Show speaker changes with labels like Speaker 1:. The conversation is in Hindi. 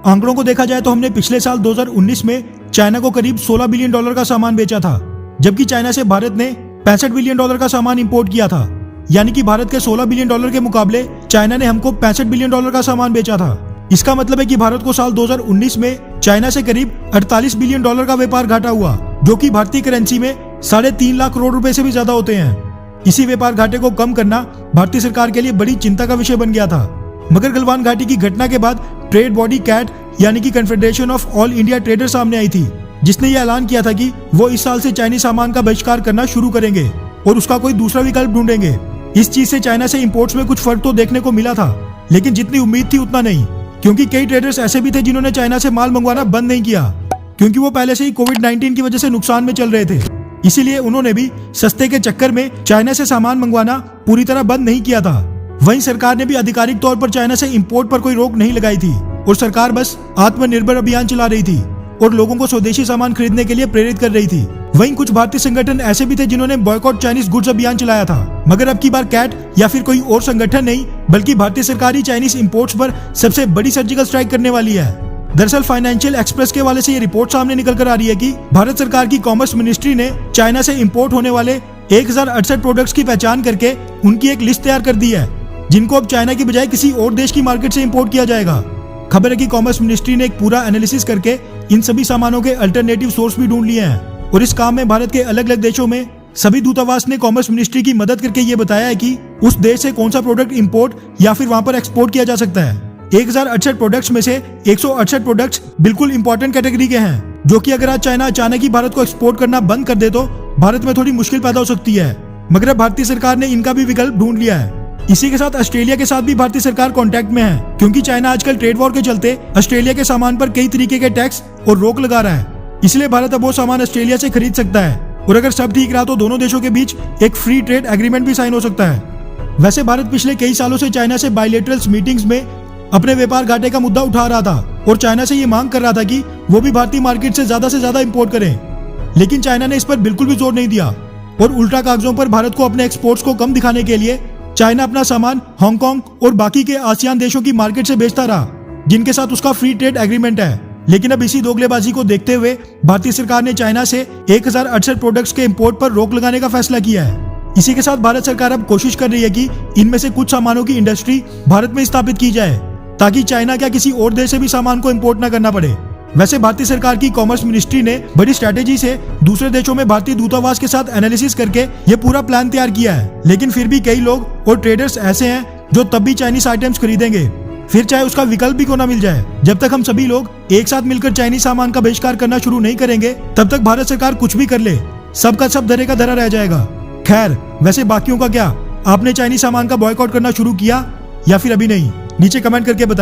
Speaker 1: आंकड़ों को देखा जाए तो हमने पिछले साल 2019 में चाइना को करीब $16 बिलियन का सामान बेचा था, जबकि चाइना से भारत ने $65 बिलियन का सामान इंपोर्ट किया था। यानी कि भारत के $16 बिलियन के मुकाबले चाइना ने हमको $65 बिलियन का सामान बेचा था। इसका मतलब है कि भारत को साल 2019 में चाइना से करीब $48 बिलियन का व्यापार घाटा हुआ, जो कि भारतीय करेंसी में 3.5 लाख करोड़ रुपए से भी ज्यादा होते हैं। इसी व्यापार घाटे को कम करना भारतीय सरकार के लिए बड़ी चिंता का विषय बन गया था। मगर गलवान घाटी की घटना के बाद ट्रेड बॉडी कैट यानी कि confederation of all India trader सामने आई थी, जिसने ये ऐलान किया था कि वो इस साल से चाइनीज सामान का बहिष्कार करना शुरू करेंगे और उसका कोई दूसरा विकल्प ढूंढेंगे। इस चीज से चाइना से इंपोर्ट्स में कुछ फर्क तो देखने को मिला था, लेकिन जितनी उम्मीद थी उतना नहीं, क्योंकि कई ट्रेडर्स ऐसे भी थे जिन्होंने चाइना से माल मंगवाना बंद नहीं किया, क्योंकि वो पहले से ही कोविड-19 की वजह से नुकसान में चल रहे थे। इसीलिए उन्होंने भी सस्ते के चक्कर में चाइना से सामान मंगवाना पूरी तरह बंद नहीं किया था। वहीं सरकार ने भी आधिकारिक तौर पर चाइना से इंपोर्ट पर कोई रोक नहीं लगाई थी और सरकार बस आत्मनिर्भर अभियान चला रही थी और लोगों को स्वदेशी सामान खरीदने के लिए प्रेरित कर रही थी। वहीं कुछ भारतीय संगठन ऐसे भी थे जिन्होंने बॉयकॉट चाइनीज गुड्स अभियान चलाया था, मगर अब की बार कैट या फिर कोई और संगठन नहीं, बल्कि भारतीय सरकार ही चाइनीज इंपोर्ट्स पर सबसे बड़ी सर्जिकल स्ट्राइक करने वाली है। दरअसल फाइनेंशियल एक्सप्रेस के वाले से ये रिपोर्ट सामने निकल कर आ रही है कि भारत सरकार की कॉमर्स मिनिस्ट्री ने चाइना से इंपोर्ट होने वाले 1068 प्रोडक्ट्स की पहचान करके उनकी एक लिस्ट तैयार कर दी है, जिनको अब चाइना की बजाय किसी और देश की मार्केट से इंपोर्ट किया जाएगा। खबर है कि कॉमर्स मिनिस्ट्री ने एक पूरा एनालिसिस करके इन सभी सामानों के अल्टरनेटिव सोर्स भी ढूंढ लिए हैं और इस काम में भारत के अलग अलग देशों में सभी दूतावास ने कॉमर्स मिनिस्ट्री की मदद करके ये बताया है कि उस देश से कौन सा प्रोडक्ट इंपोर्ट या फिर वहां पर एक्सपोर्ट किया जा सकता है। 1068 प्रोडक्ट्स में से 168 प्रोडक्ट्स बिल्कुल इंपॉर्टेंट कैटेगरी के हैं, जो कि अगर आज चाइना अचानक ही भारत को एक्सपोर्ट करना बंद कर दे तो भारत में थोड़ी मुश्किल पैदा हो सकती है। मगर भारतीय सरकार ने इनका भी विकल्प ढूंढ लिया है। इसी के साथ ऑस्ट्रेलिया के साथ भी भारतीय सरकार कांटेक्ट में है, क्योंकि चाइना आजकल ट्रेड वॉर के चलते ऑस्ट्रेलिया के सामान पर कई तरीके के टैक्स और रोक लगा रहा है। इसलिए भारत अब वो सामान ऑस्ट्रेलिया से खरीद सकता है और अगर सब ठीक रहा तो दोनों देशों के बीच एक फ्री ट्रेड एग्रीमेंट भी साइन हो सकता है। वैसे भारत पिछले कई सालों से चाइना से बायलैटरल मीटिंग्स में अपने व्यापार घाटे का मुद्दा उठा रहा था और चाइना से ये मांग कर रहा था कि वो भी भारतीय मार्केट से ज्यादा इंपोर्ट करें, लेकिन चाइना ने इस पर बिल्कुल भी जोर नहीं दिया और उल्टा कागजों पर भारत को अपने एक्सपोर्ट्स को कम दिखाने के लिए चाइना अपना सामान हांगकांग और बाकी के आसियान देशों की मार्केट से बेचता रहा, जिनके साथ उसका फ्री ट्रेड एग्रीमेंट है। लेकिन अब इसी दोगलेबाजी को देखते हुए भारतीय सरकार ने चाइना से 1068 प्रोडक्ट्स के इंपोर्ट पर रोक लगाने का फैसला किया है। इसी के साथ भारत सरकार अब कोशिश कर रही है कि इनमें से कुछ सामानों की इंडस्ट्री भारत में स्थापित की जाए, ताकि चाइना क्या किसी और देश से भी सामान को इंपोर्ट न करना पड़े। वैसे भारतीय सरकार की कॉमर्स मिनिस्ट्री ने बड़ी स्ट्रेटेजी से दूसरे देशों में भारतीय दूतावास के साथ एनालिसिस करके ये पूरा प्लान तैयार किया है, लेकिन फिर भी कई लोग और ट्रेडर्स ऐसे हैं जो तब भी चाइनीज आइटम्स खरीदेंगे, फिर चाहे उसका विकल्प भी क्यों ना मिल जाए। जब तक हम सभी लोग एक साथ मिलकर चाइनीज सामान का बहिष्कार करना शुरू नहीं करेंगे, तब तक भारत सरकार कुछ भी कर ले, सबका सब धरे का धरा रह जाएगा। खैर, वैसे बाकियों का क्या? आपने चाइनीज सामान का बॉयकॉट करना शुरू किया या फिर अभी नहीं? नीचे कमेंट करके बताएं।